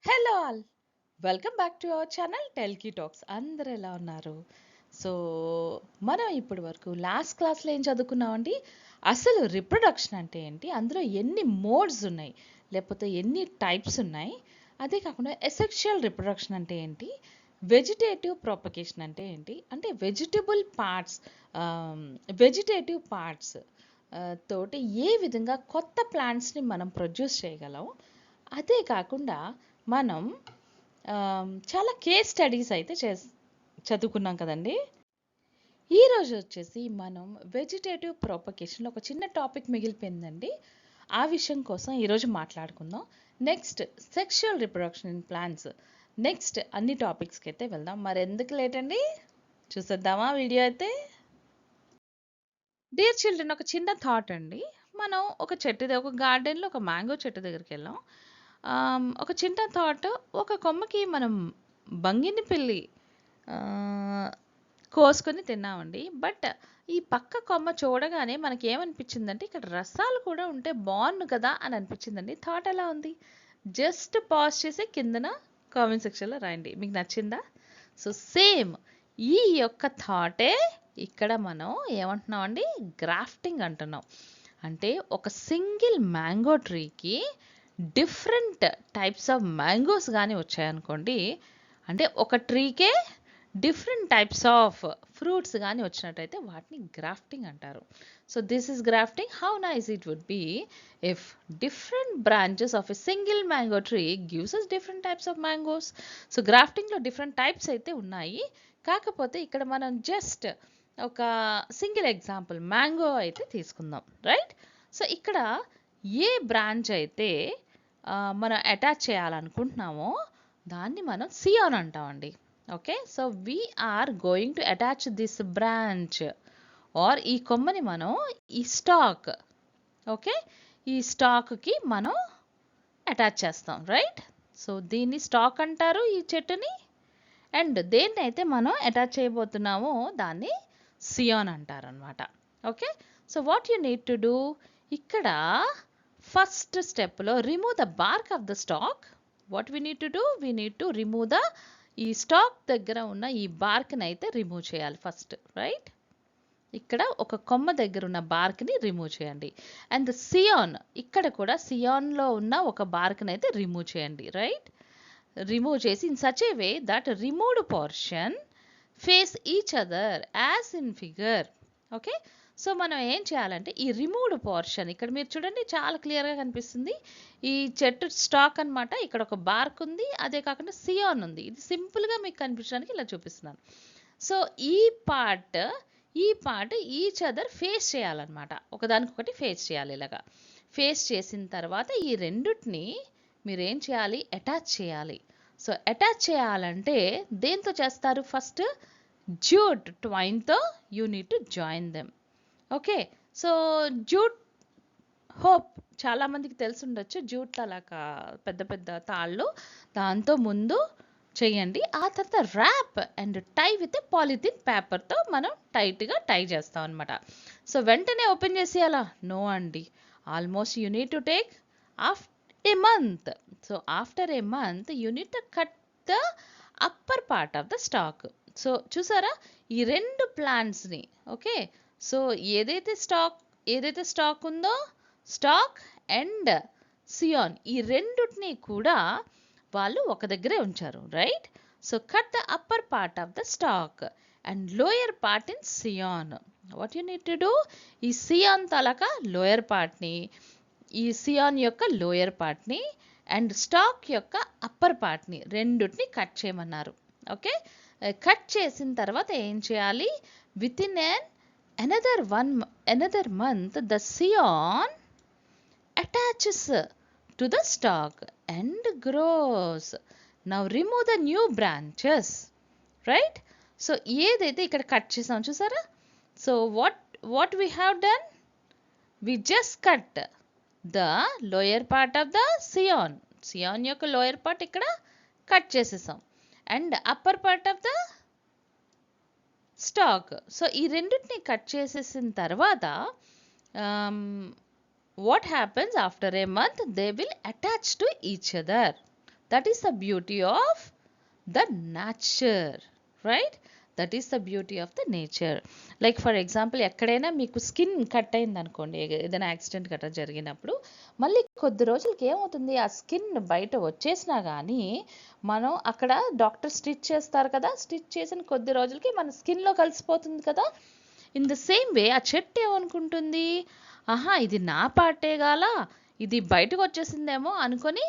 Hello all, welcome back to our channel Telki Talks. అందరు ఎలా ఉన్నారు? సో మనం ఇప్పటి వరకు లాస్ట్ క్లాస్లో ఏం చదువుకున్నామండి? అసలు రిప్రొడక్షన్ అంటే ఏంటి, అందులో ఎన్ని మోడ్స్ ఉన్నాయి, లేకపోతే ఎన్ని టైప్స్ ఉన్నాయి, అదే కాకుండా ఎసెక్షువల్ రిప్రొడక్షన్ అంటే ఏంటి, వెజిటేటివ్ ప్రాపగేషన్ అంటే ఏంటి, అంటే వెజిటేటివ్ పార్ట్స్ తోటి ఏ విధంగా కొత్త ప్లాంట్స్ని మనం ప్రొడ్యూస్ చేయగలం. అదే కాకుండా మనం చాలా కేస్ స్టడీస్ అయితే చదువుకున్నాం కదండి. ఈరోజు వచ్చేసి మనం వెజిటేటివ్ ప్రాపగేషన్లో ఒక చిన్న టాపిక్ మిగిలిపోయిందండి. ఆ విషయం కోసం ఈరోజు మాట్లాడుకుందాం. Next sexual reproduction in plants, next అన్ని టాపిక్స్కి అయితే వెళ్దాం. మరి ఎందుకు లేట్ అండి, చూసేద్దామా వీడియో అయితే. డియర్ చిల్డ్రన్, ఒక చిన్న థాట్ అండి. మనం ఒక గార్డెన్లో ఒక మ్యాంగో చెట్టు దగ్గరికి వెళ్ళాం. ఒక చిన్న థాట్, ఒక కొమ్మకి మనం బంగిని పిల్లి కోసుకొని తిన్నామండి. బట్ ఈ పక్క కొమ్మ చూడగానే మనకి ఏమనిపించిందంటే, ఇక్కడ రసాలు కూడా ఉంటే బాగుండు కదా అని అనిపించిందండి. థాట్ ఎలా ఉంది? జస్ట్ పాజ్ చేసి కిందన కామెంట్ సెక్షన్లో రాయండి, మీకు నచ్చిందా? సో సేమ్ ఈ యొక్క థాటే ఇక్కడ మనం ఏమంటున్నాం అండి, గ్రాఫ్టింగ్ అంటున్నాం. అంటే ఒక సింగిల్ మ్యాంగో ట్రీకి డిఫరెంట్ టైప్స్ ఆఫ్ మ్యాంగోస్ కానీ వచ్చాయనుకోండి, అంటే ఒక ట్రీకే డిఫరెంట్ టైప్స్ ఆఫ్ ఫ్రూట్స్ కానీ వచ్చినట్టయితే వాటిని గ్రాఫ్టింగ్ అంటారు. So this is grafting. How nice it would be if different branches of a single mango tree gives us different types of mangoes. So గ్రాఫ్టింగ్లో డిఫరెంట్ టైప్స్ అయితే ఉన్నాయి. కాకపోతే ఇక్కడ మనం జస్ట్ ఒక సింగిల్ ఎగ్జాంపుల్ మ్యాంగో అయితే తీసుకుందాం, రైట్? సో ఇక్కడ ఏ బ్రాంచ్ అయితే మనం అటాచ్ చేయాలనుకుంటున్నామో దాన్ని మనం సియాన్ అంటామండి. Okay, so we are going to attach this branch or ఈ కొమ్మని మనం ఈ స్టాక్, ఓకే, ఈ స్టాక్కి మనం అటాచ్ చేస్తాం, రైట్? సో దీన్ని స్టాక్ అంటారు ఈ చెట్టుని. అండ్ దేన్ని అయితే మనం అటాచ్ చేయబోతున్నామో దాన్ని సియాన్ అంటారు అనమాట. Okay, so what you need to do, ఇక్కడ ఫస్ట్ స్టెప్లో remove the BARC of the stock. What we need to do, we need to remove the, ఈ స్టాక్ దగ్గర ఉన్న ఈ బార్క్ని అయితే రిమూవ్ చేయాలి ఫస్ట్, రైట్? ఇక్కడ ఒక కొమ్మ దగ్గర ఉన్న బార్క్ని రిమూవ్ చేయండి. అండ్ సియాన్, ఇక్కడ కూడా సియాన్లో ఉన్న ఒక బార్క్ని అయితే రిమూవ్ చేయండి, రైట్? రిమూవ్ చేసి in such a way that removed portion face each other as in figure. Okay, so మనం ఏం చేయాలంటే ఈ రిమూవ్డ్ పోర్షన్ ఇక్కడ మీరు చూడండి చాలా క్లియర్గా కనిపిస్తుంది. ఈ చెట్టు స్టాక్ అనమాట, ఇక్కడ ఒక బార్క్ ఉంది, అదే కాకుండా సియాన్ ఉంది. ఇది సింపుల్గా మీకు కనిపించడానికి ఇలా చూపిస్తున్నాను. సో ఈ పార్ట్ ఈచ్ అదర్ ఫేస్ చేయాలన్నమాట, ఒకదానికొకటి ఫేస్ చేయాలి. ఇలాగా ఫేస్ చేసిన తర్వాత ఈ రెండుటిని మీరు ఏం చేయాలి, అటాచ్ చేయాలి. సో అటాచ్ చేయాలంటే దేంతో చేస్తారు, ఫస్ట్ జూట్ ట్వైన్తో you need to join them. Okay, so jute hope చాలామందికి తెలిసి ఉండొచ్చు, జూట్ అలా పెద్ద పెద్ద తాళ్ళు, దాంతో ముందు చేయండి. ఆ తర్వాత wrap and tie with polythene పేపర్తో మనం టైట్గా టై చేస్తాం అనమాట. సో వెంటనే ఓపెన్ చేసేయాలా? నో అండి, almost you need to take after a month. So after a month you need to cut the upper part of the stalk. So చూసారా ఈ రెండు ప్లాంట్స్ని, ఓకే, సో ఏదైతే స్టాక్ ఉందో, స్టాక్ అండ్ సియాన్, ఈ రెండుటిని కూడా వాళ్ళు ఒక దగ్గరే ఉంచారు, right? So cut the upper part of the stock and lower part in cyan. What you need to do, ఈ సియాన్ తాలూకా లోయర్ పార్ట్ని, ఈ సియాన్ యొక్క లోయర్ పార్ట్ని అండ్ స్టాక్ యొక్క అప్పర్ పార్ట్ని రెండుటిని కట్ చేయమన్నారు. ఓకే, కట్ చేసిన తర్వాత ఏం చేయాలి, with in another month the siyon attaches to the stalk and grows. Now remove the new branches, right? So ఏదైతే ఇక్కడ కట్ చేసాం చూసారా, so what we have done, we just cut the lower part of the cyan యొక్క lower part ఇక్కడ cut చేసేసాం and upper part of the stock. So ఈ రెండింటిని cut చేసేసిన తర్వాత what happens, after A month they will attach to each other. That is the beauty of the nature, right? That is the beauty of the nature. Like for example, ఎక్కడైనా మీకు skin cut అయింది అనుకోండి, ఏదైనా accident గట్రా జరిగినప్పుడు మళ్ళీ కొద్ది రోజులకి ఏమవుతుంది, ఆ స్కిన్ బయట వచ్చేసినా కానీ మనం అక్కడ డాక్టర్ స్టిచ్ చేస్తారు కదా, స్టిచ్ చేసిన కొద్ది రోజులకి మన స్కిన్లో కలిసిపోతుంది కదా. ఇన్ ద సేమ్ వే ఆ చెట్టు ఏమనుకుంటుంది, ఆహా ఇది నా పార్టే గాల, ఇది బయటకు వచ్చేసిందేమో అనుకొని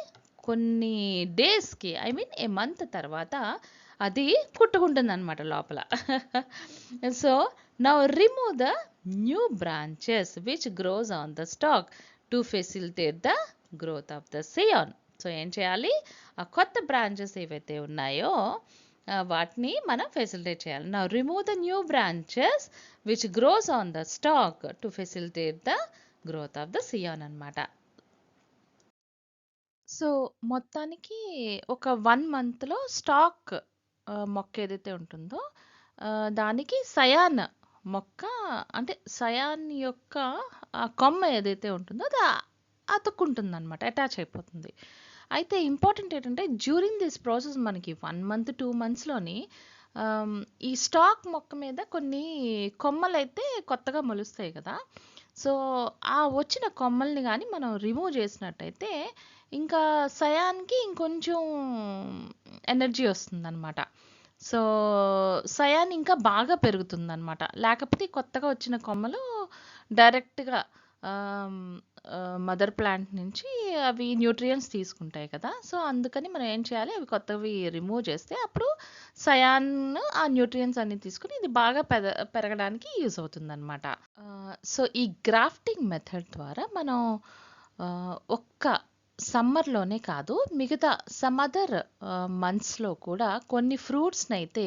కొన్ని డేస్కి, ఐ మీన్ ఏ మంత్ తర్వాత అది కుట్టుకుంటుంది అనమాట లోపల. So now remove the new branches which gross on the stock to facilitate the growth of the cyan. So ఏం చేయాలి, ఆ కొత్త బ్రాంచెస్ ఏవైతే ఉన్నాయో వాటిని మనం ఫెసిలిటేట్ చేయాలి. Now remove the new branches which gross on the stock to facilitate the growth of the cyan అనమాట. సో మొత్తానికి ఒక 1 మంత్లో స్టాక్ మొక్క ఏదైతే ఉంటుందో దానికి సయాన్ మొక్క, అంటే సయాన్ యొక్క ఆ కొమ్మ ఏదైతే ఉంటుందో అది అతుక్కుంటుంది అనమాట, అటాచ్ అయిపోతుంది. అయితే ఇంపార్టెంట్ ఏంటంటే డ్యూరింగ్ దిస్ ప్రాసెస్ మనకి 1 మంత్ 2 మంత్స్లోని ఈ స్టాక్ మొక్క మీద కొన్ని కొమ్మలు అయితే కొత్తగా మొలుస్తాయి కదా. సో ఆ వచ్చిన కొమ్మల్ని కానీ మనం రిమూవ్ చేసినట్టయితే ఇంకా సయాన్కి ఇంకొంచెం ఎనర్జీ వస్తుందన్నమాట. సో సయాన్ ఇంకా బాగా పెరుగుతుందన్నమాట. లేకపోతే కొత్తగా వచ్చిన కొమ్మలు డైరెక్ట్గా మదర్ ప్లాంట్ నుంచి అవి న్యూట్రియంట్స్ తీసుకుంటాయి కదా. సో అందుకని మనం ఏం చేయాలి, అవి కొత్తవి రిమూవ్ చేస్తే అప్పుడు సయాన్ ఆ న్యూట్రియంట్స్ అన్ని తీసుకుని ఇది బాగా పెరగడానికి యూజ్ అవుతుందన్నమాట. సో ఈ గ్రాఫ్టింగ్ మెథడ్ ద్వారా మనం ఒక్క సమ్మర్లోనే కాదు, మిగతా సమ్ అదర్ మంత్స్లో కూడా కొన్ని ఫ్రూట్స్ని అయితే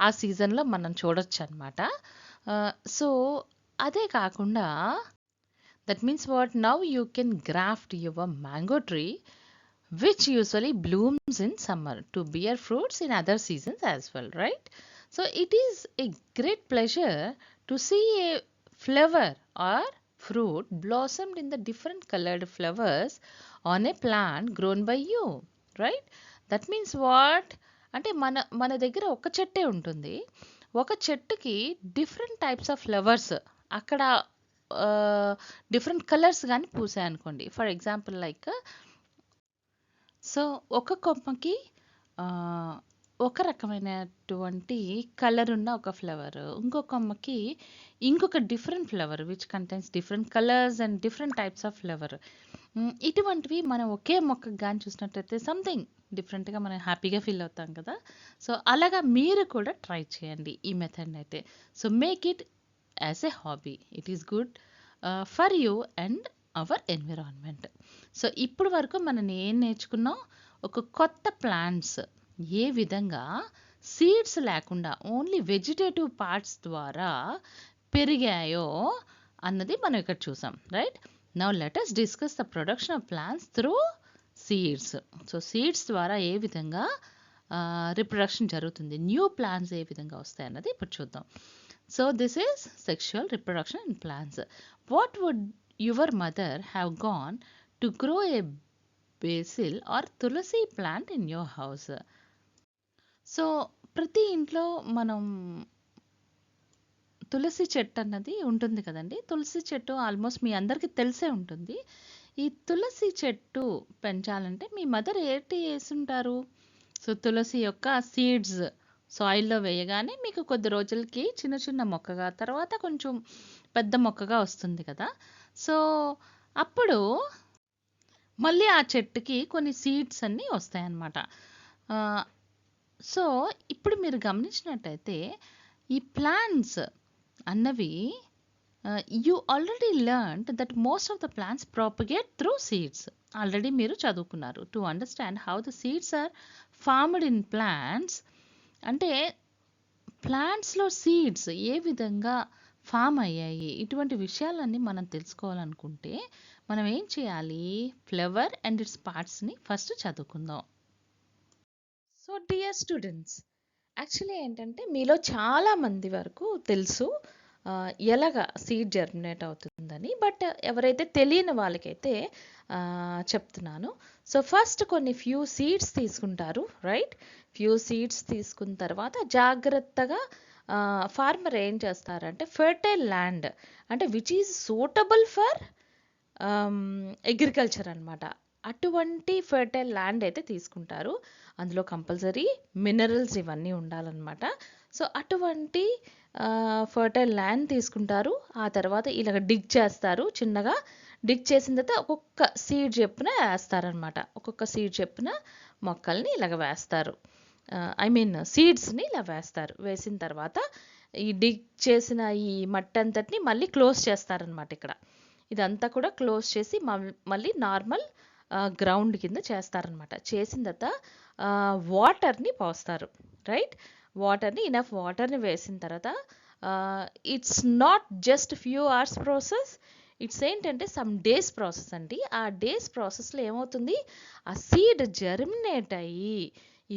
ఆ సీజన్లో మనం చూడొచ్చు అనమాట. సో అదే కాకుండా that means what, now you can graft your mango tree which usually blooms in summer to bear fruits in other seasons as well, right? So it is a great pleasure to see a flower or fruit blossomed in the different colored flowers on a plant grown by you, right? That means what, అంటే మన దగ్గర ఒక చెట్టే ఉంటుంది, ఒక చెట్టుకి different types of flowers అక్కడ different colours కానీ పూసాయి అనుకోండి. ఫర్ ఎగ్జాంపుల్ లైక్, సో ఒక కొమ్మకి ఒక రకమైనటువంటి కలర్ ఉన్న ఒక ఫ్లవర్, ఇంకొక కొమ్మకి ఇంకొక different flower which contains different colours and different types of flower. ఇటువంటివి మనం ఒకే మొక్కకు కానీ చూసినట్టయితే సంథింగ్ డిఫరెంట్గా మనం హ్యాపీగా ఫీల్ అవుతాం కదా. సో అలాగా మీరు కూడా ట్రై చేయండి ఈ మెథడ్ని అయితే. So make it as a hobby, it is good for you and hour environment. So ఇప్పుడు వరకు మనం ఏం నేర్చుకున్నాం, ఒక కొత్త ప్లాంట్స్ ఏ విధంగా సీడ్స్ లేకుండా ఓన్లీ వెజిటేటివ్ పార్ట్స్ ద్వారా పెరిగాయో అన్నది మనం ఇక్కడ చూసాం, right? Now let us discuss the production of plants through seeds. So seeds ద్వారా ఏ విధంగా రిప్రొడక్షన్ జరుగుతుంది, న్యూ ప్లాంట్స్ ఏ విధంగా వస్తాయి అన్నది ఇప్పుడు చూద్దాం. So this is sexual reproduction in plants. What would your mother have gone to grow a basil or tulsi plant in your house? So ప్రతి ఇంట్లో మనం తులసి చెట్టు అన్నది ఉంటుంది కదండి. తులసి చెట్టు ఆల్మోస్ట్ మీ అందరికీ తెలిసే ఉంటుంది. ఈ తులసి చెట్టు పెంచాలంటే మీ మదర్ ఏంటి వేసుంటారు, సో తులసి యొక్క సీడ్స్ సాయిల్లో వేయగానే మీకు కొద్ది రోజులకి చిన్న చిన్న మొక్కగా, తర్వాత కొంచెం పెద్ద మొక్కగా వస్తుంది కదా. సో అప్పుడు మళ్ళీ ఆ చెట్టుకి కొన్ని సీడ్స్ అన్నీ వస్తాయన్నమాట. సో ఇప్పుడు మీరు గమనించినట్టయితే ఈ ప్లాంట్స్ అన్నవి you already learn that most of the plants propagate through seeds. Already మీరు చదువుకున్నారు. To understand how the seeds are formed in plants, అంటే ప్లాంట్స్లో సీడ్స్ ఏ విధంగా ఫామ్ అయ్యాయి, ఇటువంటి విషయాలన్నీ మనం తెలుసుకోవాలనుకుంటే మనం ఏం చేయాలి, ఫ్లవర్ అండ్ ఇట్స్ పార్ట్స్ని ఫస్ట్ చదువుకుందాం. సో డియర్ స్టూడెంట్స్, యాక్చువల్లీ ఏంటంటే మీలో చాలా మంది వరకు తెలుసు ఎలాగా సీడ్ జర్మినేట్ అవుతుందని. బట్ ఎవరైతే తెలియని వాళ్ళకైతే చెప్తున్నాను. సో ఫస్ట్ కొన్ని ఫ్యూ సీడ్స్ తీసుకుంటారు, రైట్? ఫ్యూ సీడ్స్ తీసుకున్న తర్వాత జాగ్రత్తగా ఫార్మర్ ఏం చేస్తారంటే ఫెర్టైల్ ల్యాండ్ అంటే which is suitable for agriculture అనమాట. అటువంటి ఫెర్టైల్ ల్యాండ్ అయితే తీసుకుంటారు. అందులో కంపల్సరీ మినరల్స్ ఇవన్నీ ఉండాలన్నమాట. సో అటువంటి ఫర్టైల్ ల్యాండ్ తీసుకుంటారు. ఆ తర్వాత ఇలాగ డిగ్ చేస్తారు. చిన్నగా డిగ్ చేసిన తర్వాత ఒక్కొక్క సీడ్ చెప్పున వేస్తారనమాట. ఒక్కొక్క సీడ్ చెప్పున మొక్కల్ని ఇలాగ వేస్తారు. ఐ మీన్ సీడ్స్ని ఇలా వేస్తారు. వేసిన తర్వాత ఈ డిగ్ చేసిన ఈ మట్టి అంతటిని మళ్ళీ క్లోజ్ చేస్తారనమాట. ఇక్కడ ఇదంతా కూడా క్లోజ్ చేసి మళ్ళీ నార్మల్ గ్రౌండ్ కింద చేస్తారనమాట. చేసిన తర్వాత వాటర్ని పోస్తారు, రైట్? వాటర్ని ఇనఫ్ వాటర్ని వేసిన తర్వాత it's not just few hours process, it's ఏంటంటే సమ్ డేస్ ప్రాసెస్ అండి. ఆ డేస్ ప్రాసెస్లో ఏమవుతుంది, ఆ సీడ్ జర్మినేట్ అయ్యి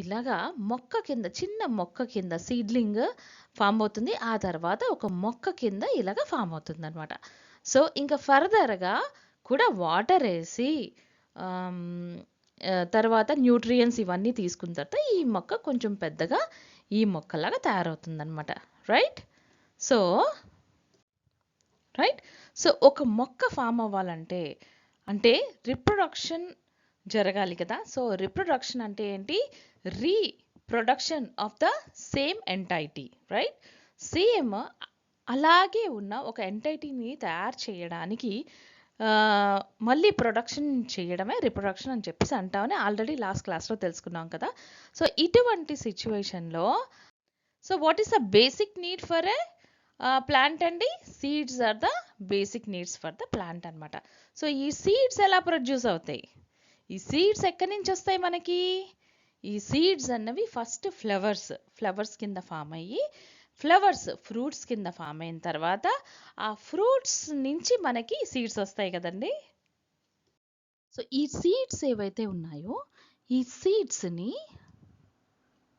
ఇలాగా మొక్క కింద, చిన్న మొక్క కింద సీడ్లింగ్ ఫామ్ అవుతుంది. ఆ తర్వాత ఒక మొక్క కింద ఇలాగ ఫామ్ అవుతుంది అనమాట. సో ఇంకా ఫర్దర్గా కూడా వాటర్ వేసి తర్వాత న్యూట్రియన్స్ ఇవన్నీ తీసుకున్న తర్వాత ఈ మొక్క కొంచెం పెద్దగా ఈ మొక్కలాగా తయారవుతుంది అనమాట, రైట్? సో ఒక మొక్క ఫామ్ అవ్వాలంటే అంటే రిప్రొడక్షన్ జరగాలి కదా. సో రిప్రొడక్షన్ అంటే ఏంటి? Reproduction of the same entity, right? Same అలాగే ఉన్న ఒక ఎంటైటీని తయారు చేయడానికి మళ్ళీ ప్రొడక్షన్ చేయడమే రిప్రొడక్షన్ అని చెప్పేసి అంటామని ఆల్రెడీ లాస్ట్ క్లాస్లో తెలుసుకున్నాం కదా. సో ఇటువంటి సిచ్యువేషన్లో so what is the basic need for a plant అండి? Seeds are the basic needs for the plant అనమాట. సో ఈ సీడ్స్ ఎలా ప్రొడ్యూస్ అవుతాయి? ఈ సీడ్స్ ఎక్కడి నుంచి వస్తాయి మనకి? ఈ సీడ్స్ అన్నవి ఫస్ట్ ఫ్లవర్స్ కింద ఫామ్ అయ్యి, ఫ్లవర్స్ ఫ్రూట్స్ కింద ఫామ్ అయిన తర్వాత ఆ ఫ్రూట్స్ నుంచి మనకి సీడ్స్ వస్తాయి కదండి. సో ఈ సీడ్స్ ఏవైతే ఉన్నాయో ఈ సీడ్స్ని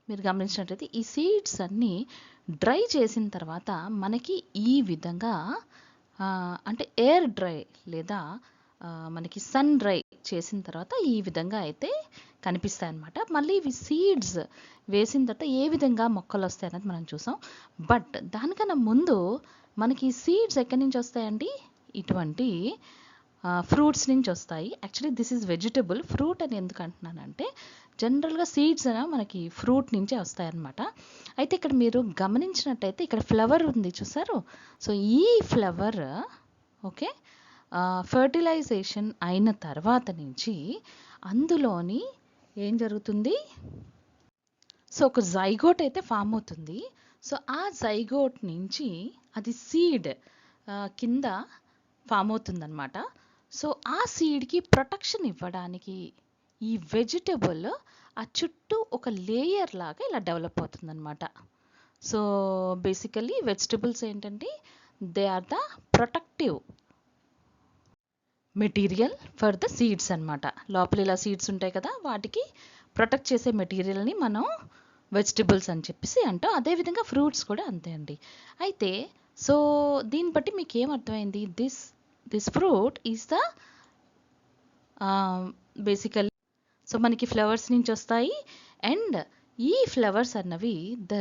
మీరు గమనించినట్లయితే ఈ సీడ్స్ అన్నీ డ్రై చేసిన తర్వాత మనకి ఈ విధంగా అంటే ఎయిర్ డ్రై లేదా మనకి సన్ డ్రై చేసిన తర్వాత ఈ విధంగా అయితే కనిపిస్తాయి అన్నమాట. మళ్ళీ ఇవి సీడ్స్ వేసిన తర్వాత ఏ విధంగా మొక్కలు వస్తాయి అన్నది మనం చూసాం. బట్ దానికన్నా ముందు మనకి సీడ్స్ ఎక్కడి నుంచి వస్తాయండి? ఇటువంటి ఫ్రూట్స్ నుంచి వస్తాయి. Actually this is vegetable. Fruit అని ఎందుకు అంటున్నానంటే జనరల్గా సీడ్స్ అనే మనకి ఫ్రూట్ నుంచే వస్తాయన్నమాట. అయితే ఇక్కడ మీరు గమనించినట్టయితే ఇక్కడ ఫ్లవర్ ఉంది చూసారు. సో ఈ ఫ్లవర్ ఓకే ఫర్టిలైజేషన్ అయిన తర్వాత నుంచి అందులోని ఏం జరుగుతుంది? సో ఒక జైగోట్ అయితే ఫామ్ అవుతుంది. సో ఆ జైగోట్ నుంచి అది సీడ్ కింద ఫామ్ అవుతుందన్నమాట. సో ఆ సీడ్కి ప్రొటెక్షన్ ఇవ్వడానికి ఈ వెజిటబుల్ ఆ చుట్టూ ఒక లేయర్ లాగా ఇలా డెవలప్ అవుతుందన్నమాట. సో బేసికలీ వెజిటబుల్స్ ఏంటంటే they are the protective material for the seeds అనమాట. లోపల ఇలా సీడ్స్ ఉంటాయి కదా, వాటికి ప్రొటెక్ట్ చేసే మెటీరియల్ని మనం వెజిటబుల్స్ అని చెప్పేసి అంటాం. అదేవిధంగా ఫ్రూట్స్ కూడా అంతే అండి. అయితే సో దీన్ని బట్టి మీకు ఏమర్థమైంది? This fruit is the basically so మనకి ఫ్లవర్స్ నుంచి వస్తాయి. అండ్ ఈ ఫ్లవర్స్ అన్నవి the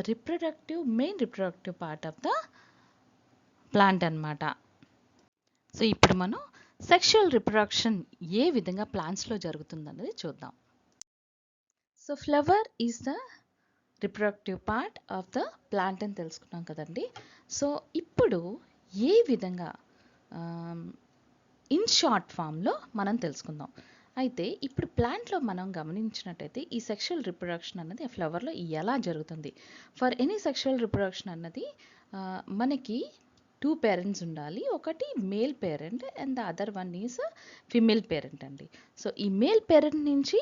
main reproductive part of the plant అనమాట. సో ఇప్పుడు మనం సెక్షువల్ రిప్రొడక్షన్ ఏ విధంగా ప్లాంట్స్లో జరుగుతుందన్నది చూద్దాం. So flower is the reproductive part of the plant అని తెలుసుకున్నాం కదండి. సో ఇప్పుడు ఏ విధంగా ఇన్ షార్ట్ ఫామ్లో మనం తెలుసుకుందాం. అయితే ఇప్పుడు ప్లాంట్లో మనం గమనించినట్టయితే ఈ సెక్షువల్ రిప్రొడక్షన్ అన్నది ఆ ఫ్లవర్లో ఎలా జరుగుతుంది? ఫర్ ఎనీ సెక్షువల్ రిప్రొడక్షన్ అన్నది మనకి 2 పేరెంట్స్ ఉండాలి. ఒకటి male parent and the other one is female parent అండి. సో ఈ మేల్ పేరెంట్ నుంచి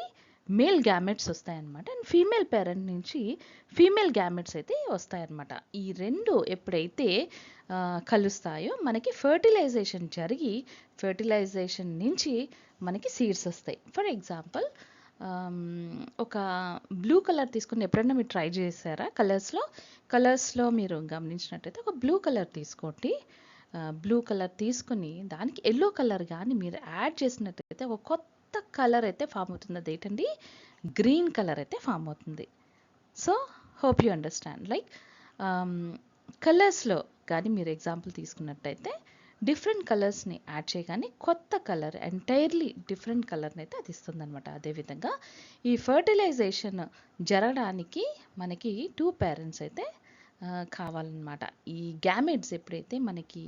మేల్ గ్యామెట్స్ వస్తాయన్నమాట. అండ్ ఫీమేల్ పేరెంట్ నుంచి ఫీమేల్ గ్యామెట్స్ అయితే వస్తాయన్నమాట. ఈ రెండు ఎప్పుడైతే కలుస్తాయో మనకి ఫర్టిలైజేషన్ జరిగి ఫర్టిలైజేషన్ నుంచి మనకి సీడ్స్ వస్తాయి. ఫర్ ఎగ్జాంపుల్ ఒక బ్లూ కలర్ తీసుకుని ఎప్పుడైనా మీరు ట్రై చేశారా? కలర్స్లో మీరు గమనించినట్టయితే ఒక బ్లూ కలర్ తీసుకోండి. బ్లూ కలర్ తీసుకుని దానికి ఎల్లో కలర్ కానీ మీరు యాడ్ చేసినట్టయితే ఒక కొత్త కలర్ అయితే ఫామ్ అవుతుంది. అదేంటండి? గ్రీన్ కలర్ అయితే ఫామ్ అవుతుంది. So hope you understand. Like కలర్స్లో కానీ మీరు ఎగ్జాంపుల్ తీసుకున్నట్టయితే డిఫరెంట్ కలర్స్ని యాడ్ చేయగానే కొత్త కలర్, ఎంటైర్లీ డిఫరెంట్ కలర్ని అయితే అది ఇస్తుంది అనమాట. అదేవిధంగా ఈ ఫర్టిలైజేషన్ జరగడానికి మనకి 2 పేరెంట్స్ అయితే కావాలన్నమాట. ఈ గ్యామెట్స్ ఎప్పుడైతే మనకి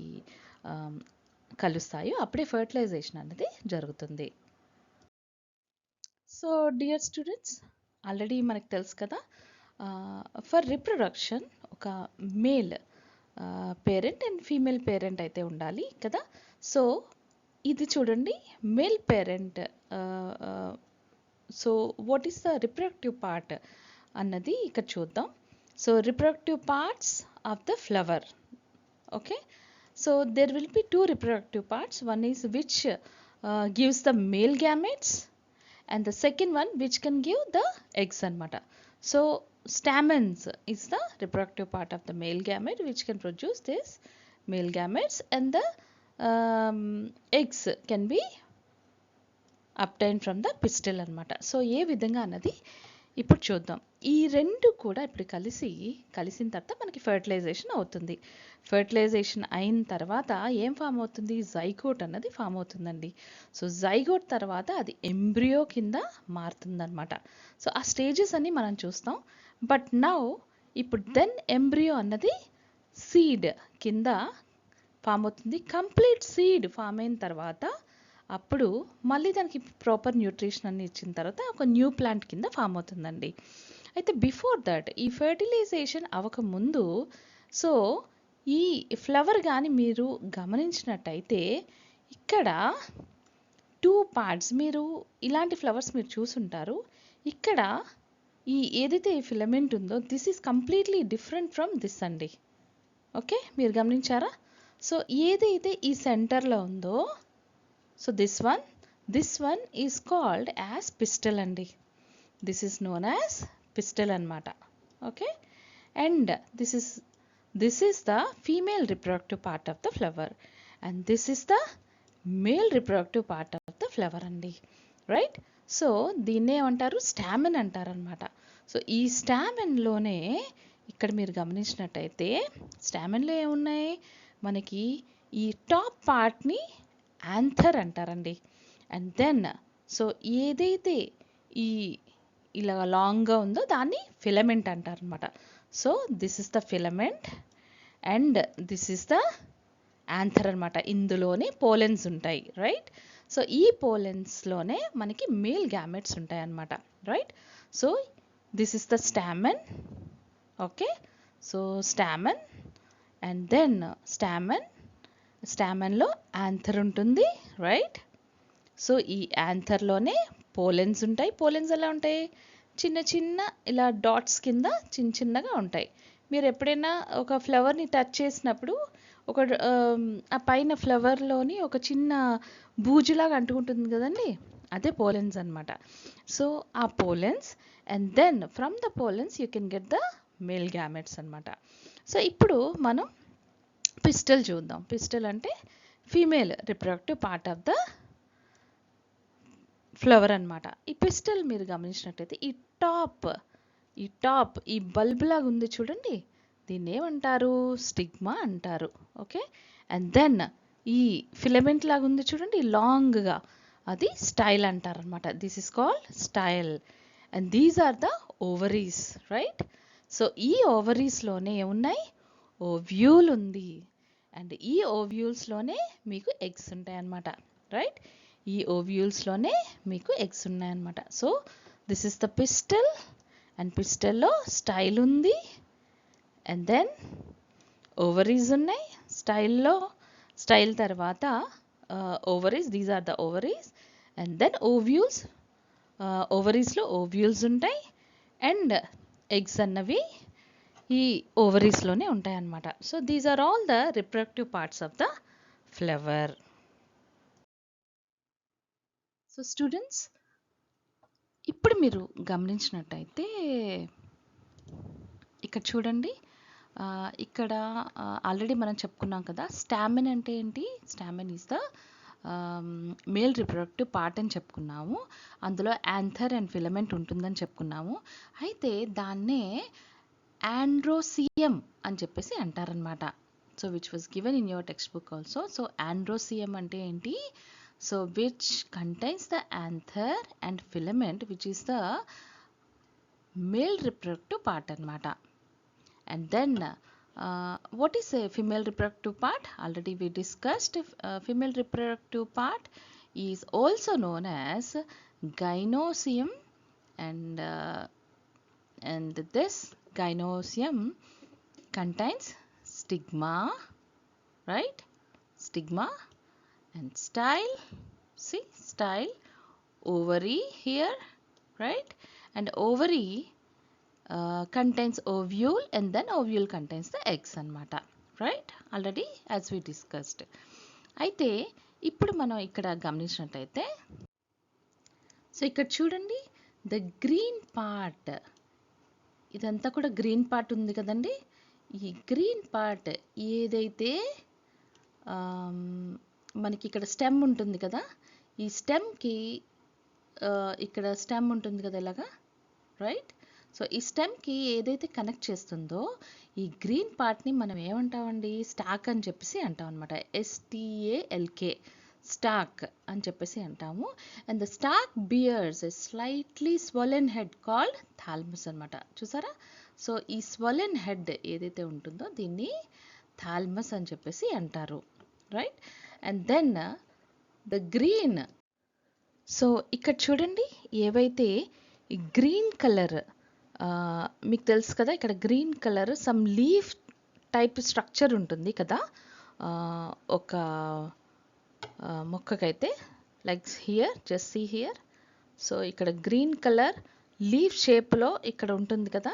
కలుస్తాయో అప్పుడే ఫర్టిలైజేషన్ అనేది జరుగుతుంది. సో డియర్ స్టూడెంట్స్, ఆల్రెడీ మనకు తెలుసు కదా, ఫర్ రిప్రొడక్షన్ ఒక male parent and female parent అయితే ఉండాలి కదా. సో ఇది చూడండి, male parent. So what is the reproductive part అన్నది ఇక్కడ చూద్దాం. So reproductive parts of the flower. Okay, so there will be 2 reproductive parts. One is which gives the male gametes, and the second one which can give the eggs anamata. So stamens is the reproductive part of the male gamete which can produce this male gametes, and the eggs can be obtained from the pistil anamata. So ఏ విధంగా అన్నది ఇప్పుడు చూద్దాం. ఈ రెండు కూడా ఇప్పుడు కలిసిన తర్వాత మనకి ఫర్టిలైజేషన్ అవుతుంది. ఫర్టిలైజేషన్ అయిన తర్వాత ఏం ఫామ్ అవుతుంది? జైగోట్ అన్నది ఫామ్ అవుతుందండి. సో జైగోట్ తర్వాత అది ఎంబ్రియో కింద మారుతుందన్నమాట. సో ఆ స్టేజెస్ అన్ని మనం చూస్తాం. బట్ నౌ ఇప్పుడు దెన్ ఎంబ్రియో అన్నది సీడ్ కింద ఫామ్ అవుతుంది. కంప్లీట్ సీడ్ ఫామ్ అయిన తర్వాత అప్పుడు మళ్ళీ దానికి ప్రాపర్ న్యూట్రిషన్ అన్ని ఇచ్చిన తర్వాత ఒక న్యూ ప్లాంట్ కింద ఫామ్ అవుతుందండి. అయితే బిఫోర్ దట్ ఈ ఫర్టిలైజేషన్ అవ్వకముందు, సో ఈ ఫ్లవర్ కానీ మీరు గమనించినట్టయితే ఇక్కడ 2 పార్ట్స్, మీరు ఇలాంటి ఫ్లవర్స్ మీరు చూసుంటారు. ఇక్కడ ఈ ఏదైతే ఈ ఫిలమెంట్ ఉందో this is completely different from this అండి. ఓకే, మీరు గమనించారా? సో ఏదైతే ఈ సెంటర్లో ఉందో, so this one is called as pistil అండి. This is known as pistil అన్నమాట. Okay, and this is the female reproductive part of the flower, and this is the male reproductive part of the flower అండి. Right? So దీన్నే ఏమంటారు? స్టామెన్ అంటారనమాట. So ఈ స్టామెన్లోనే ఇక్కడ మీరు గమనించినట్టయితే స్టామెన్లో ఏమున్నాయి మనకి? ఈ టాప్ పార్ట్ని యాంథర్ అంటారండి. అండ్ దెన్ సో ఏదైతే ఈ ఇలా లాంగ్గా ఉందో దాన్ని ఫిలమెంట్ అంటారనమాట. So this is the filament and this is the anther అనమాట. ఇందులోనే పోలెన్స్ ఉంటాయి. రైట్? సో ఈ పోలెన్స్లోనే మనకి మేల్ గ్యామెట్స్ ఉంటాయి అన్నమాట. Right? So this is the stamen. Okay, so stamen and then స్టామెన్లో యాంథర్ ఉంటుంది. రైట్? సో ఈ యాంథర్లోనే పోలెన్స్ ఉంటాయి. పోలెన్స్ ఎలా ఉంటాయి? చిన్న చిన్న ఇలా డాట్స్ కింద చిన్నగా ఉంటాయి. మీరు ఎప్పుడైనా ఒక ఫ్లవర్ని టచ్ చేసినప్పుడు ఒక ఆ పైన ఫ్లవర్లోని ఒక చిన్న బూజులాగా అంటుకుంటుంది కదండి, అదే పోలెన్స్ అనమాట. సో ఆ pollens and then from the pollens you can get the male gametes అనమాట. సో ఇప్పుడు మనం పిస్టల్ చూద్దాం. పిస్టల్ అంటే female reproductive part of the flower అనమాట. ఈ పిస్టల్ మీరు గమనించినట్టయితే ఈ టాప్ ఈ బల్బ్ లాగా ఉంది చూడండి, దీన్ని ఏమంటారు? స్టిగ్మా అంటారు. ఓకే, అండ్ దెన్ ఈ ఫిలమెంట్ లాగా ఉంది చూడండి లాంగ్గా, అది స్టైల్ అంటారనమాట. This is called style and these are the ovaries. Right? So ఈ ఓవరీస్లోనే ఏమున్నాయి? ఓవ్యూల్ ఉంది. అండ్ ఈ ఓవ్యూల్స్లోనే మీకు ఎగ్స్ ఉంటాయి అన్నమాట. రైట్? ఈ ఓవ్యూల్స్లోనే మీకు ఎగ్స్ ఉన్నాయన్నమాట. So this is the pistil and పిస్టల్లో స్టైల్ ఉంది అండ్ దెన్ ఓవరీస్ ఉన్నాయి. స్టైల్ తర్వాత ovaries, these are the ovaries and then ovules. ఓవరీస్లో ఓవ్యూల్స్ ఉంటాయి అండ్ ఎగ్స్ అన్నవి ఈ ఓవరీస్లోనే ఉంటాయి అన్నమాట. So these are all the reproductive parts of the flower. So students, ఇప్పుడు మీరు గమనించినట్టయితే ఇక్కడ చూడండి, ఇక్కడ ఆల్రెడీ మనం చెప్పుకున్నాం కదా, స్టామిన్ అంటే ఏంటి? Stamen is the male reproductive part అని చెప్పుకున్నాము. అందులో యాంథర్ అండ్ ఫిలమెంట్ ఉంటుందని చెప్పుకున్నాము. అయితే దాన్నే ఆండ్రోసియం అని చెప్పేసి అంటారనమాట. So which was given in your text book also. So androecium అంటే ఏంటి? So which contains the anther and filament which is the male reproductive part అనమాట. And then what is a female reproductive part? Already we discussed. Female reproductive part is also known as gynoecium, and this gynoecium contains stigma, right? Stigma and style. See, style, ovary here, right? And ovary contains ovule, and then ovule contains the eggs అన్నమాట, right? Already as we discussed. అయితే ఇప్పుడు మనం ఇక్కడ గమనించినట్టయితే, so ఇక్కడ చూడండి, the green part, ఇదంతా కూడా గ్రీన్ పార్ట్ ఉంది కదండి. ఈ గ్రీన్ పార్ట్ ఏదైతే మనకి ఇక్కడ స్టెమ్ ఉంటుంది కదా, ఈ స్టెమ్కి ఇక్కడ స్టెమ్ ఉంటుంది కదా ఇలాగా, రైట్? సో ఈ స్టెమ్కి ఏదైతే కనెక్ట్ చేస్తుందో ఈ గ్రీన్ పార్ట్ని మనం ఏమంటామండి? స్టాక్ అని చెప్పేసి అంటాం అనమాట. STALK, స్టాక్ అని చెప్పేసి అంటాము. And the stalk bears a slightly swollen head called thalamus అనమాట. చూసారా? సో ఈ స్వెలెన్ హెడ్ ఏదైతే ఉంటుందో దీన్ని థాలమస్ అని చెప్పేసి అంటారు, right? And then the green, so ఇక్కడ చూడండి, ఏవైతే ఈ గ్రీన్ కలర్, మీకు తెలుసు కదా, ఇక్కడ green colour some leaf type structure ఉంటుంది కదా ఒక మొక్కకైతే, like here, just see here. So ఇక్కడ గ్రీన్ కలర్ లీఫ్ షేప్లో ఇక్కడ ఉంటుంది కదా.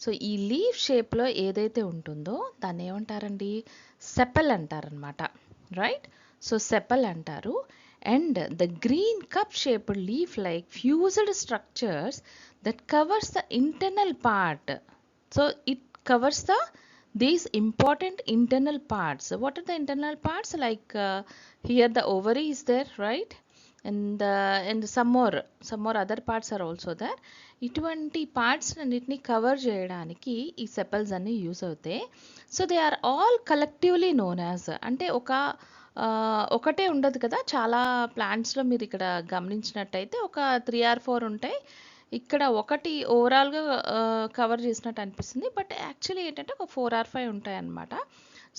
సో ఈ లీఫ్ షేప్లో ఏదైతే ఉంటుందో దాన్ని ఏమంటారండి? సెపల్ అంటారనమాట, రైట్? సో సెపల్ అంటారు. And the green cup-shaped leaf-like fused structures that covers the internal part. So it covers these important internal parts. What are the internal parts? Like here the ovary is there, right? And some more other parts are also there. ఇటువంటి parts అన్నిటిని cover చేయడానికి ఈ sepals అన్ని use అవుతాయి. So they are all collectively known as, అంటే ఒకటే ఉండదు కదా, చాలా ప్లాంట్స్లో మీరు ఇక్కడ గమనించినట్టయితే ఒక 3 or 4 ఉంటాయి. ఇక్కడ ఒకటి ఓవరాల్గా కవర్ చేసినట్టు అనిపిస్తుంది, బట్ యాక్చువల్లీ ఏంటంటే ఒక 4 or 5 ఉంటాయి అన్నమాట.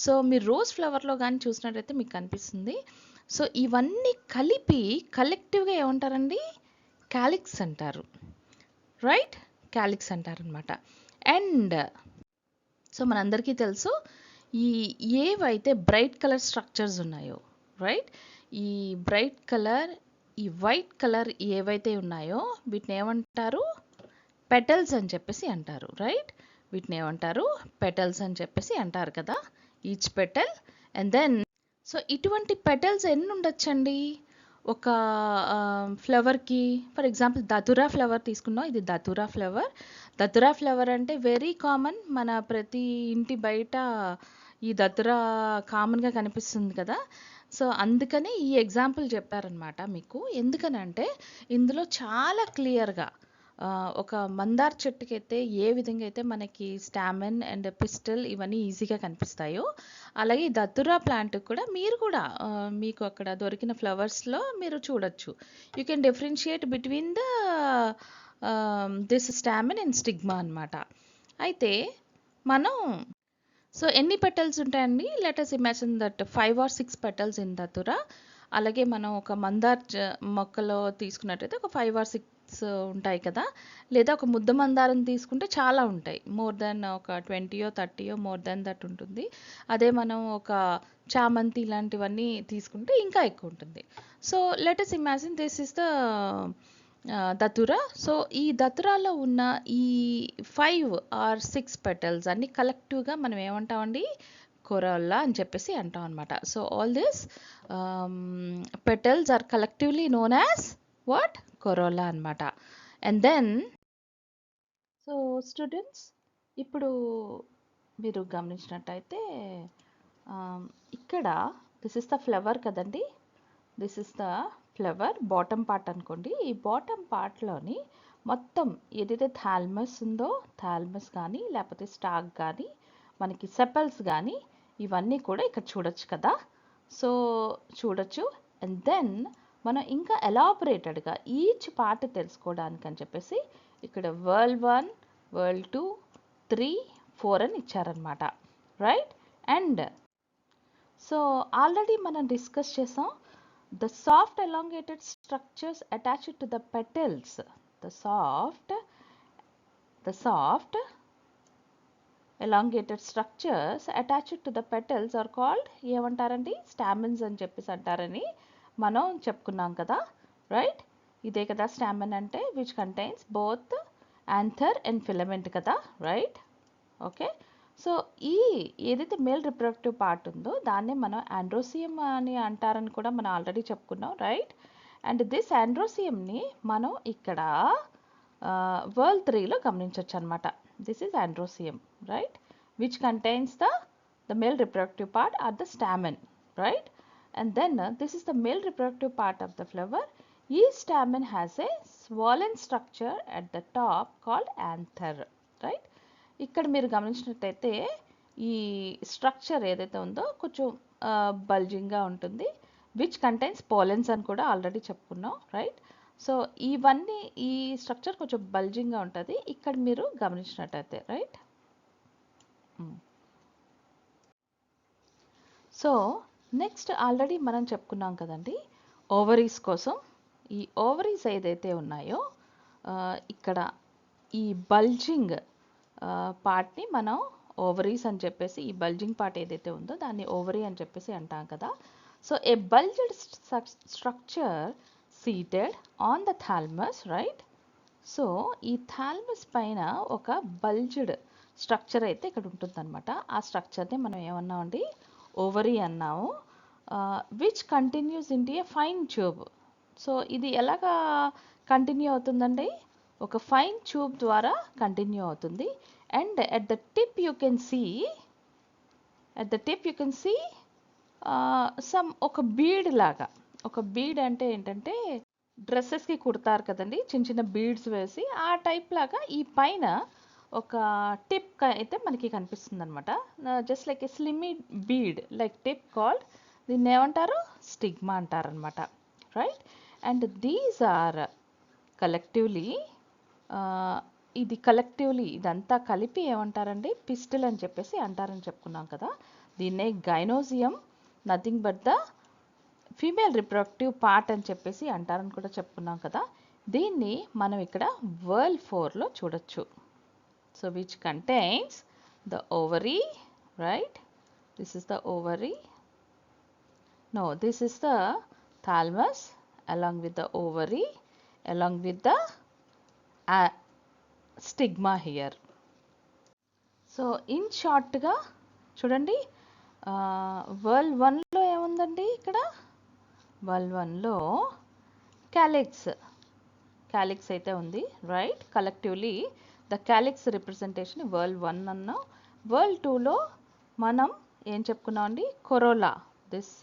సో మీరు రోజ్ ఫ్లవర్లో కానీ చూసినట్టయితే మీకు కనిపిస్తుంది. సో ఇవన్నీ కలిపి కలెక్టివ్గా ఏమంటారండి? క్యాలిక్స్ అంటారు, రైట్? క్యాలిక్స్ అంటారనమాట. అండ్ సో మనందరికీ తెలుసు, ఏవైతే బ్రైట్ కలర్ స్ట్రక్చర్స్ ఉన్నాయో, రైట్, ఈ బ్రైట్ కలర్, ఈ వైట్ కలర్ ఏవైతే ఉన్నాయో వీటిని ఏమంటారు? పెటల్స్ అని చెప్పేసి అంటారు, రైట్? వీటిని ఏమంటారు? పెటల్స్ అని చెప్పేసి అంటారు కదా, each petal. And then so ఇటువంటి పెటల్స్ ఎన్ని ఉండొచ్చండి ఒక ఫ్లవర్కి? ఫర్ ఎగ్జాంపుల్ దతురా ఫ్లవర్ తీసుకున్నాం, ఇది దతురా ఫ్లవర్. దతురా ఫ్లవర్ అంటే వెరీ కామన్, మన ప్రతి ఇంటి బయట ఈ దతురా కామన్గా కనిపిస్తుంది కదా. సో అందుకని ఈ ఎగ్జాంపుల్ చెప్పారనమాట మీకు. ఎందుకనంటే ఇందులో చాలా క్లియర్గా ఒక మందార చెట్టుకి అయితే ఏ విధంగా అయితే మనకి స్టామెన్ అండ్ పిస్టల్ ఇవన్నీ ఈజీగా కనిపిస్తాయో, అలాగే ఈ దతురా ప్లాంట్ కూడా మీరు కూడా మీకు అక్కడ దొరికిన ఫ్లవర్స్లో మీరు చూడొచ్చు. You can differentiate between the this స్టామెన్ and stigma అనమాట. అయితే మనం సో ఎన్ని పెటల్స్ ఉంటాయండి? Let us imagine that 5 or 6 petals in దతురా. అలాగే మనం ఒక మందార మొక్కలో తీసుకున్నట్టయితే ఒక 5 or 6 ఉంటాయి కదా. లేదా ఒక ముద్ద మందారం తీసుకుంటే చాలా ఉంటాయి, మోర్ దెన్ ఒక 20 or 30 మోర్ దెన్ దట్ ఉంటుంది. అదే మనం ఒక చామంతి ఇలాంటివన్నీ తీసుకుంటే ఇంకా ఎక్కువ ఉంటుంది. So let us imagine this is the datura. So ఈ దతురాలో ఉన్న ఈ 5 or 6 పెటల్స్ అన్ని కలెక్టివ్గా మనం ఏమంటామండి? corolla అని చెప్పేసి అంటాం అనమాట. So all this petals are collectively known as what? corolla అనమాట. అండ్ దెన్ సో స్టూడెంట్స్, ఇప్పుడు మీరు గమనించినట్టయితే ఇక్కడ దిస్ ఇస్ ద ఫ్లవర్ కదండి. This is the flower bottom part అనుకోండి. ఈ బాటమ్ పార్ట్లోని మొత్తం ఏదైతే థాల్మస్ ఉందో, థాల్మస్ కానీ లేకపోతే స్టాక్ కానీ మనకి సెపల్స్ కానీ ఇవన్నీ కూడా ఇక్కడ చూడొచ్చు కదా. సో చూడొచ్చు. అండ్ దెన్ మనం ఇంకా ఎలాబరేటెడ్గా ఈచ్ పార్ట్ తెలుసుకోవడానికి అని చెప్పేసి ఇక్కడ Whorl 1, Whorl 2, 3, 4 అని ఇచ్చారనమాట. రైట్. అండ్ సో ఆల్రెడీ మనం డిస్కస్ చేసాం the soft elongated structures attached to the petals. The soft elongated structures attached to the petals are called ఏమంటారండి? స్టామెన్స్ అని చెప్పేసి అంటారని మనం చెప్పుకున్నాం కదా. రైట్. ఇదే కదా స్టామెన్ అంటే, which contains both anther and filament కదా. రైట్. ఓకే. సో ఈ ఏదైతే మేల్ రిప్రొడక్టివ్ పార్ట్ ఉందో దాన్నే మనం ఆండ్రోసియం అని అంటారని కూడా మనం ఆల్రెడీ చెప్పుకున్నాం. రైట్. అండ్ దిస్ ఆండ్రోసియంని మనం ఇక్కడ Whorl 3లో గమనించవచ్చు అనమాట. This is androecium. Right. Which contains the male reproductive part are the stamen. Right. And then this is the male reproductive part of the flower. Each stamen has a swollen structure at the top called anther. Right. ఇక్కడ మీరు గమనించినట్టయితే ఈ structure ఏదైతే ఉందో కొంచెం బల్జింగ్గా ఉంటుంది, which contains pollens అని కూడా ఆల్రెడీ చెప్పుకున్నాం. రైట్. సో ఇవన్నీ ఈ స్ట్రక్చర్ కొంచెం బల్జింగ్గా ఉంటుంది ఇక్కడ మీరు గమనించినట్టయితే. రైట్. సో నెక్స్ట్ ఆల్రెడీ మనం చెప్పుకున్నాం కదండి ఓవరీస్ కోసం. ఈ ఓవరీస్ ఏదైతే ఉన్నాయో ఇక్కడ ఈ బల్జింగ్ పార్ట్ని మనం ఓవరీస్ అని చెప్పేసి, ఈ బల్జింగ్ పార్ట్ ఏదైతే ఉందో దాన్ని ఓవరీ అని చెప్పేసి అంటాం కదా. So a bulged structure seated on the thalamus. Right. So ఈ థాల్మస్ పైన ఒక బల్జ్డ్ స్ట్రక్చర్ అయితే ఇక్కడ ఉంటుందన్నమాట. ఆ స్ట్రక్చర్ని మనం ఏమన్నామండి? ఓవరీ అన్నాము. Which continues into a fine tube. So ఇది ఎలాగా కంటిన్యూ అవుతుందండి? ఒక ఫైన్ ట్యూబ్ ద్వారా కంటిన్యూ అవుతుంది. And at the tip you can see some ఒక బీడ్ లాగా. ఒక బీడ్ అంటే ఏంటంటే డ్రెస్సెస్కి కుడతారు కదండి చిన్న చిన్న బీడ్స్ వేసి, ఆ టైప్ లాగా ఈ పైన ఒక టిప్ అయితే మనకి కనిపిస్తుంది అనమాట. Just like a slimy bead like tip called, దీన్ని ఏమంటారు? స్టిగ్మా అంటారనమాట. Right. And these are collectively ఇదంతా కలిపి ఏమంటారండి? పిస్టిల్ అని చెప్పేసి అంటారని చెప్పుకున్నాం కదా. దీన్నే gynoecium, nothing but the female reproductive part అని చెప్పేసి అంటారని కూడా చెప్పుకున్నాం కదా. దీన్ని మనం ఇక్కడ Whorl 4లో చూడొచ్చు. So which contains the ovary. Right. This is the ovary. No, this is the thalamus along with the ovary, along with the stigma here. So in షార్ట్గా చూడండి, Whorl 1లో ఏముందండి? ఇక్కడ Whorl 1లో క్యాలిక్స్ అయితే ఉంది. Right. Collectively the calyx representation Whorl 1 అన్నాం. Whorl 2లో మనం ఏం చెప్పుకున్నామండి? కొరోలా. దిస్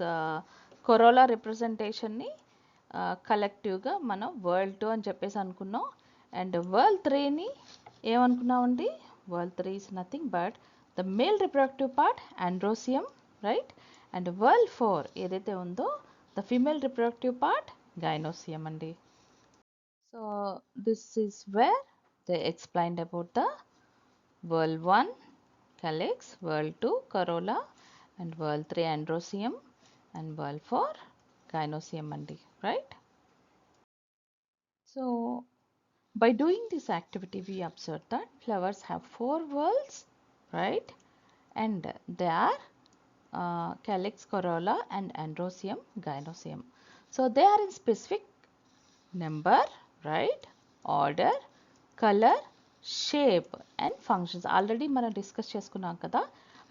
కొరోలా రిప్రజెంటేషన్ని కలెక్టివ్గా మనం Whorl 2 అని చెప్పేసి అనుకున్నాం. And Whorl 3ని ఏమనుకున్నామండి? Whorl 3 is nothing but the male reproductive part androecium. Right. And Whorl 4 ఏదైతే ఉందో the female reproductive part gynoecium అండి. So this is where they explained about the Whorl 1 calyx, Whorl 2 corolla, and Whorl 3 androecium, and Whorl 4 gynoecium andi. Right. So by doing this activity we observe that flowers have 4 whorls. Right. And they are calyx, corolla, and androecium, gynoecium. So they are in specific number, right, order, colour, shape and functions. Already మనం discuss చేసుకున్నాం కదా.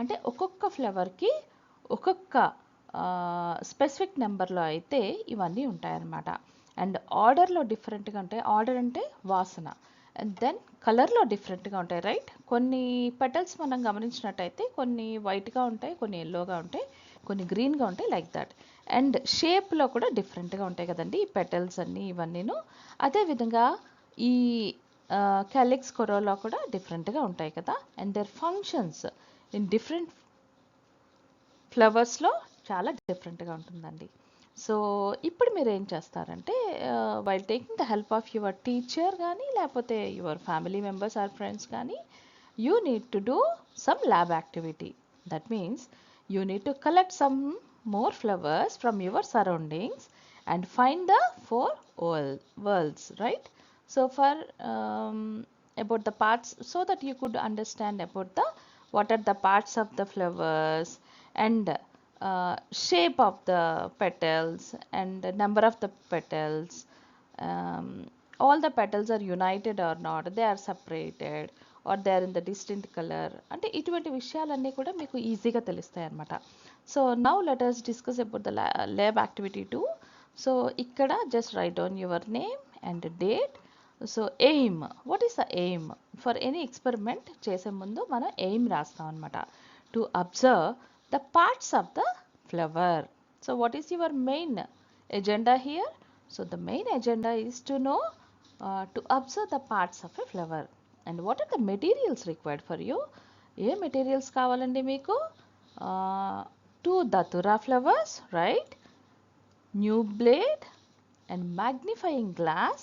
అంటే ఒక్కొక్క ఫ్లవర్కి ఒక్కొక్క specific నెంబర్లో అయితే ఇవన్నీ ఉంటాయన్నమాట. అండ్ ఆర్డర్లో డిఫరెంట్గా ఉంటాయి. ఆర్డర్ అంటే వాసన. అండ్ దెన్ కలర్లో డిఫరెంట్గా ఉంటాయి, రైట్? కొన్ని పెటల్స్ మనం గమనించినట్టయితే కొన్ని వైట్గా ఉంటాయి, కొన్ని ఎల్లోగా ఉంటాయి, కొన్ని గ్రీన్గా ఉంటాయి, లైక్ దట్. అండ్ షేప్లో కూడా డిఫరెంట్గా ఉంటాయి కదండి ఈ పెటల్స్ అన్నీ ఇవన్నీను. అదేవిధంగా ఈ క్యాలిక్స్ కొరోలా కూడా డిఫరెంట్గా ఉంటాయి కదా. And their functions in different ఫ్లవర్స్లో చాలా డిఫరెంట్గా ఉంటుందండి. సో ఇప్పుడు మీరు ఏం చేస్తారంటే while taking the help of your teacher కానీ లేకపోతే your family members or friends కానీ you need to do some lab activity. That means you need to collect some more flowers from your surroundings and find the four worlds, right? So for about the parts, so that you could understand about the what are the parts of the flowers and shape of the petals and number of the petals, all the petals are united or not, they are separated or they are in the distinct color, అంటే ఇటువంటి విషయాలన్నీ కూడా మీకు ఈజీగా తెలుస్తాయి అన్నమాట. So now let us discuss about the lab activity 2. So ఇక్కడ just write down your name and date. So aim, what is the aim? For any experiment చేసే ముందు మనం ఎయిమ్ రాస్తాం అనమాట. To observe the parts of the flower. So what is your main agenda here? So the main agenda is to know to observe the parts of a flower. And what are the materials required for you? A materials కావాలండి మీకు? 2 datura flowers, right? New blade and magnifying glass,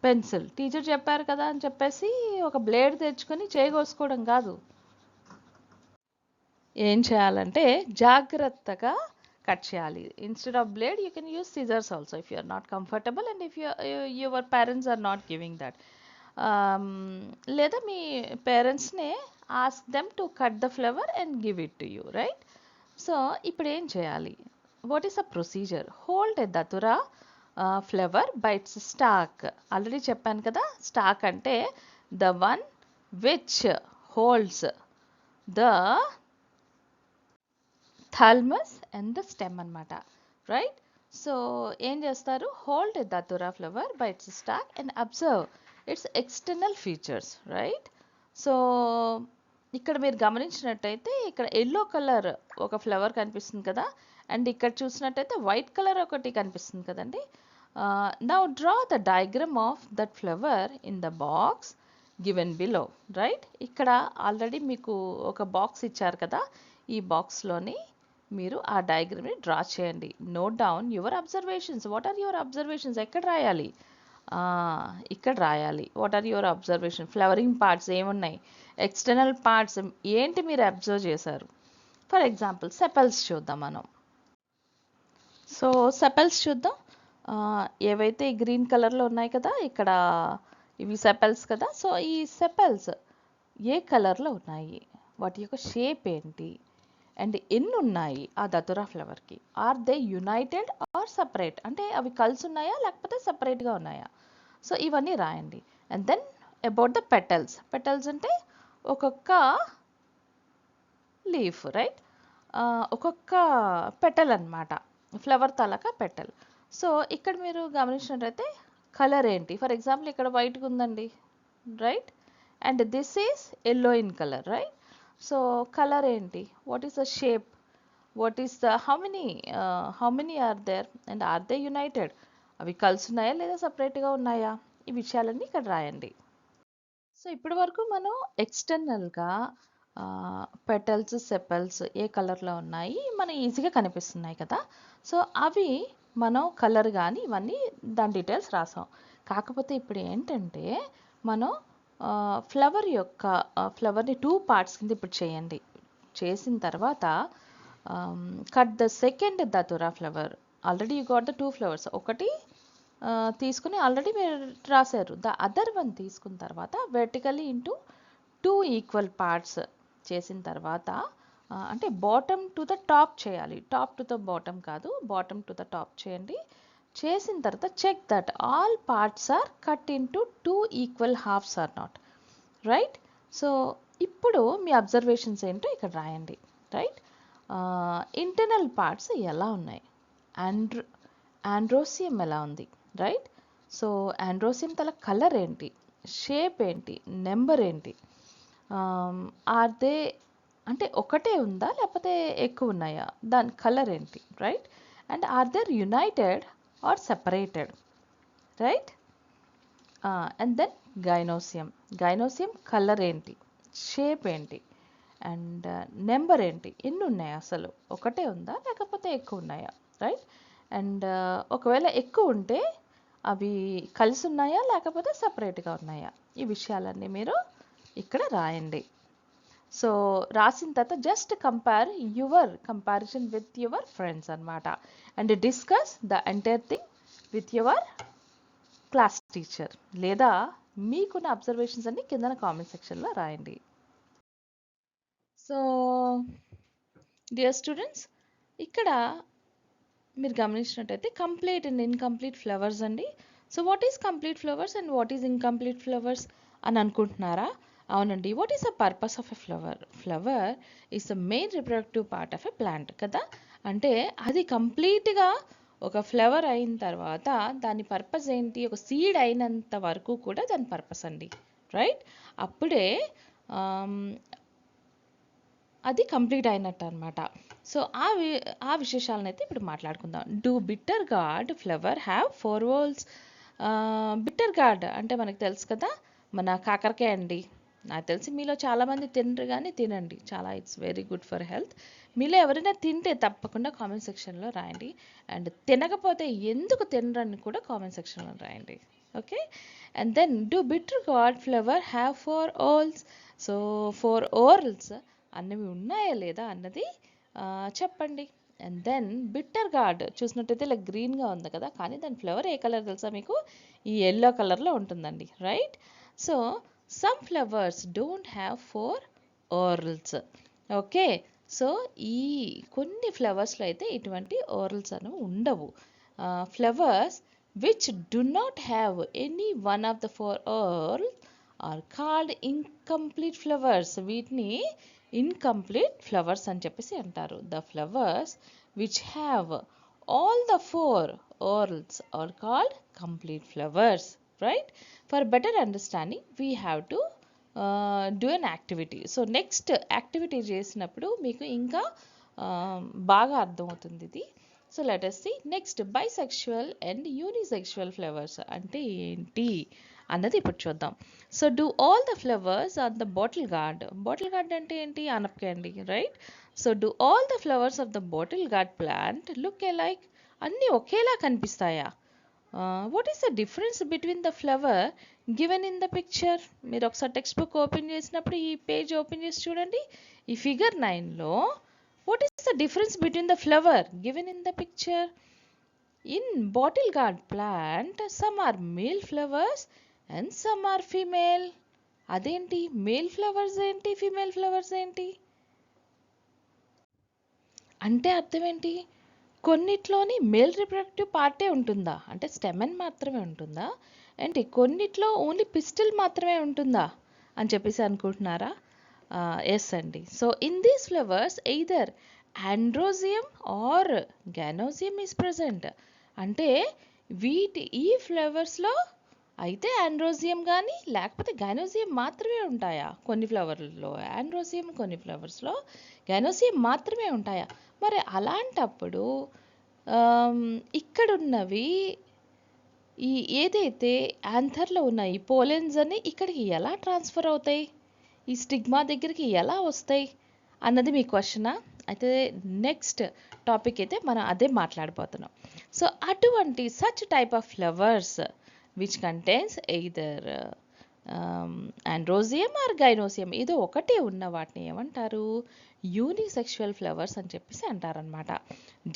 pencil. Teacher చెప్పారు కదా అని చెప్పేసి ఒక blade తెచ్చుకొని చేయకోసుకోవడం కాదు. ఏం చేయాలంటే జాగ్రత్తగా కట్ చేయాలి. Instead of blade you can use scissors also if you are not comfortable and if your parents are not giving that. లేదా మీ పేరెంట్స్నే ask them to cut the flower and give it to you, right? So ఇప్పుడు ఏం చేయాలి? What is the procedure? Hold a datura flower by its stalk. Already చెప్పాను కదా, stalk అంటే the one which holds the thalamus and the stem అనమాట, right? So ఏం చేస్తారు? Hold a datura flower by its stalk and observe its external features, right? So ఇక్కడ మీరు గమనించినట్టయితే ఇక్కడ ఎల్లో కలర్ ఒక ఫ్లవర్ కనిపిస్తుంది కదా, అండ్ ఇక్కడ చూసినట్టయితే వైట్ కలర్ ఒకటి కనిపిస్తుంది కదండి. Now draw the diagram of that flower in the box given below, right? ఇక్కడ ఆల్రెడీ మీకు ఒక బాక్స్ ఇచ్చారు కదా, ఈ బాక్స్లోని మీరు ఆ డయాగ్రామ్ని డ్రా చేయండి. Note down your observations. What are your observations? ఎక్కడ రాయాలి? ఇక్కడ రాయాలి. What are your observation? Flowering parts ఏమున్నాయి, ఎక్స్టర్నల్ పార్ట్స్ ఏంటి మీరు అబ్జర్వ్ చేశారు? ఫర్ ఎగ్జాంపుల్ సెపల్స్ చూద్దాం మనం. సో సెపల్స్ చూద్దాం. ఏవైతే గ్రీన్ కలర్లో ఉన్నాయి కదా, ఇక్కడ ఇవి సెపల్స్ కదా. సో ఈ సెపల్స్ ఏ కలర్లో ఉన్నాయి, వాటి యొక్క షేప్ ఏంటి, అండ్ ఎన్ని ఉన్నాయి ఆ దతురా ఫ్లవర్కి? Are they united or separate, అంటే అవి కలిసి ఉన్నాయా లేకపోతే సపరేట్గా ఉన్నాయా? సో ఇవన్నీ రాయండి. And then about the petals. Petals అంటే ఒక్కొక్క లీఫ్, రైట్? ఒక్కొక్క పెటల్ అన్నమాట, ఫ్లవర్ తాలూకా పెటల్. సో ఇక్కడ మీరు గమనించినట్లయితే కలర్ ఏంటి? ఫర్ ఎగ్జాంపుల్ ఇక్కడ వైట్గా ఉందండి, right? And this is yellow in colour, right? So colour ఏంటి? What is the shape? What is the how many are there and are they united? అవి కలిసి ఉన్నాయా లేదా సపరేట్గా ఉన్నాయా? ఈ విషయాలన్నీ ఇక్కడ రాయండి. సో ఇప్పటి వరకు మనం ఎక్స్టర్నల్గా పెటల్స్ సెపల్స్ ఏ కలర్లో ఉన్నాయి మనం ఈజీగా కనిపిస్తున్నాయి కదా. సో అవి మనం కలర్ కానీ ఇవన్నీ దాని డీటెయిల్స్ రాసాం. కాకపోతే ఇప్పుడు ఏంటంటే మనం ఫ్లవర్ని 2 పార్ట్స్ కింద ఇప్పుడు చేయండి. చేసిన తర్వాత cut the second datura flower. Already you got the 2 flowers. ఒకటి తీసుకుని ఆల్రెడీ మీరు రాశారు. ద అదర్ వన్ తీసుకున్న తర్వాత వెర్టికల్లీ ఇంటూ 2 ఈక్వల్ పార్ట్స్ చేసిన తర్వాత అంటే బాటమ్ టు ద టాప్ చేయాలి. టాప్ టు ద బాటమ్ కాదు, బాటమ్ టు ద టాప్ చేయండి. చేసిన తర్వాత check that all parts are cut into 2 equal halves or not, right? So ఇప్పుడు మీ అబ్జర్వేషన్స్ ఏంటో ఇక్కడ రాయండి, రైట్? ఇంటర్నల్ పార్ట్స్ ఎలా ఉన్నాయి, ఆండ్రోసియం ఎలా ఉంది, రైట్. సో ఆండ్రోసియం తల కలర్ ఏంటి, షేప్ ఏంటి, నెంబర్ ఏంటి, ఆర్ దే అంటే ఒకటే ఉందా లేకపోతే ఎక్కువ ఉన్నాయా, దాని కలర్ ఏంటి, right. And are there united or separated, right. And then gynoecium colour ఏంటి, షేప్ ఏంటి, అండ్ నెంబర్ ఏంటి, ఎన్ని ఉన్నాయి అసలు, ఒకటే ఉందా లేకపోతే ఎక్కువ ఉన్నాయా, రైట్. అండ్ ఒకవేళ ఎక్కువ ఉంటే అవి కలిసి ఉన్నాయా లేకపోతే సపరేట్గా ఉన్నాయా, ఈ విషయాలన్నీ మీరు ఇక్కడ రాయండి. సో రాసిన తర్వాత just comparison with your friends అనమాట. And discuss the entire thing with your class teacher, లేదా మీకున్న అబ్జర్వేషన్స్ అన్ని కింద కామెంట్ సెక్షన్లో రాయండి. సో డియర్ స్టూడెంట్స్, ఇక్కడ మీరు గమనించినట్టయితే కంప్లీట్ అండ్ ఇన్కంప్లీట్ ఫ్లవర్స్ అండి. So what is complete flowers and what is incomplete flowers అని అనుకుంటున్నారా? అవునండి. What is the purpose of a flower? Flower is the main reproductive part of a plant కదా. అంటే అది కంప్లీట్గా ఒక ఫ్లవర్ అయిన తర్వాత దాని పర్పస్ ఏంటి, ఒక సీడ్ అయినంత వరకు కూడా దాని పర్పస్ అండి, రైట్. అప్పుడే అది కంప్లీట్ అయినట్టు అనమాట. సో ఆ విశేషాలను అయితే ఇప్పుడు మాట్లాడుకుందాం. Do bitter gourd flower have 4 whorls? Bitter gourd అంటే మనకు తెలుసు కదా, మన కాకరకాయ అండి. నాకు తెలిసి మీలో చాలామంది తినరు, కానీ తినండి, చాలా it's very good for health. మీలో ఎవరైనా తింటే తప్పకుండా కామెంట్ సెక్షన్లో రాయండి. అండ్ తినకపోతే ఎందుకు తినరని కూడా కామెంట్ సెక్షన్లో రాయండి. Okay. And then do bitter gourd flower have 4 whorls? So 4 whorls అన్నవి ఉన్నాయా లేదా అన్నది చెప్పండి. అండ్ దెన్ బిట్టర్ గార్డ్ చూసినట్టయితే ఇలా గ్రీన్గా ఉంది కదా, కానీ దాని ఫ్లవర్ ఏ కలర్ తెలుసా మీకు? ఈ ఎల్లో కలర్లో ఉంటుందండి, రైట్. So some flowers don't have 4 whorls. Okay. So ఈ కొన్ని ఫ్లవర్స్లో అయితే ఇటువంటి whorls అనేవి ఉండవు. Flowers which do not have any one of the 4 whorls are called incomplete flowers. వీటిని ఇన్కంప్లీట్ ఫ్లవర్స్ అని చెప్పేసి అంటారు. The flowers which have all the 4 whorls are called complete flowers, right. For better understanding we have to do an activity. So next activity చేసినప్పుడు మీకు ఇంకా బాగా అర్థమవుతుంది ఇది. So let us see next bisexual and unisexual flowers అంటే ఏంటి అన్నది ఇప్పుడు చూద్దాం. So do all the flowers on the bottle gourd అంటే ఏంటి, అనపకాయ అండి, right. So do all the flowers of the bottle gourd plant look alike? అన్నీ ఒకేలా కనిపిస్తాయా? What is the difference between the flower given in the picture? మీరు ఒకసారి text book open చేసినప్పుడు ఈ పేజ్ ఓపెన్ చేసి చూడండి. ఈ ఫిగర్ 9లో what is the difference between the flower given in the picture? In bottle gourd plant, some are male flowers and some are female. అదేంటి male flowers ఏంటి, female flowers ఏంటి అంటే అర్థం ఏంటి? కొన్నిట్లోని మేల్ రిప్రొడక్టివ్ పార్టే ఉంటుందా, అంటే స్టెమెన్ మాత్రమే ఉంటుందా, ఏంటి కొన్నిట్లో ఓన్లీ పిస్టిల్ మాత్రమే ఉంటుందా అని చెప్పేసి అనుకుంటున్నారా? ఎస్ అండి. So in these flowers either androecium or gynoecium is present. అంటే ఈ ఫ్లవర్స్లో అయితే ఆండ్రోసియం కానీ లేకపోతే gynoecium మాత్రమే ఉంటాయా? కొన్ని ఫ్లవర్లలో ఆండ్రోసియం, కొన్ని ఫ్లవర్స్లో gynoecium మాత్రమే ఉంటాయా? మరి అలాంటప్పుడు ఇక్కడున్నవి ఈ ఏదైతే యాంథర్లో ఉన్న ఈ పోలెన్స్ అని ఇక్కడికి ఎలా ట్రాన్స్ఫర్ అవుతాయి, ఈ స్టిగ్మా దగ్గరికి ఎలా వస్తాయి అన్నది మీ క్వశ్చనా? అయితే నెక్స్ట్ టాపిక్ అయితే మనం అదే మాట్లాడిపోతున్నాం. సో అటువంటి such type of flowers which contains either androecium or gynoecium ఏదో ఒకటే ఉన్న వాటిని ఏమంటారు? యూనిసెక్షువల్ ఫ్లవర్స్ అని చెప్పేసి అంటారనమాట.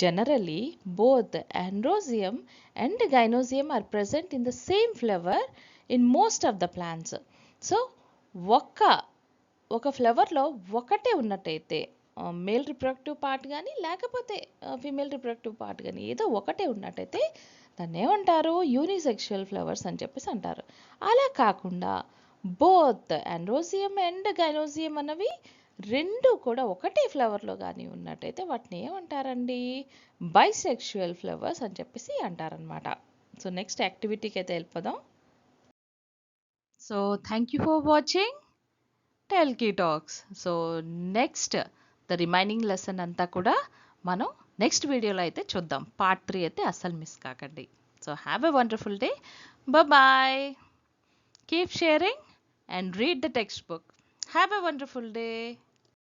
Generally both androecium and gynoecium are present in the same flower in most of the plants. So ఒక ఫ్లవర్లో ఒకటే ఉన్నట్టయితే మేల్ రిప్రొడక్టివ్ పార్ట్ కానీ లేకపోతే ఫీమేల్ రిప్రొడక్టివ్ పార్ట్ కానీ ఏదో ఒకటే ఉన్నట్టయితే దాన్ని ఏమంటారు? యూనిసెక్షువల్ ఫ్లవర్స్ అని చెప్పేసి అంటారు. అలా కాకుండా బోత్ ఆండ్రోసియం అండ్ gynoecium అన్నవి రెండు కూడా ఒకటే ఫ్లవర్లో కానీ ఉన్నట్టయితే వాటిని ఏమంటారండి? బైసెక్షువల్ ఫ్లవర్స్ అని చెప్పేసి అంటారనమాట. సో నెక్స్ట్ యాక్టివిటీకి అయితే వెళ్ళిపోదాం. So thank you for watching టెల్కీ talks. So next the remaining lesson అంతా కూడా మనం నెక్స్ట్ వీడియోలో అయితే చూద్దాం. పార్ట్ 3 అయితే అస్సలు మిస్ కాకండి. So have a wonderful day. Bye. Keep sharing and read the textbook. Have a wonderful day.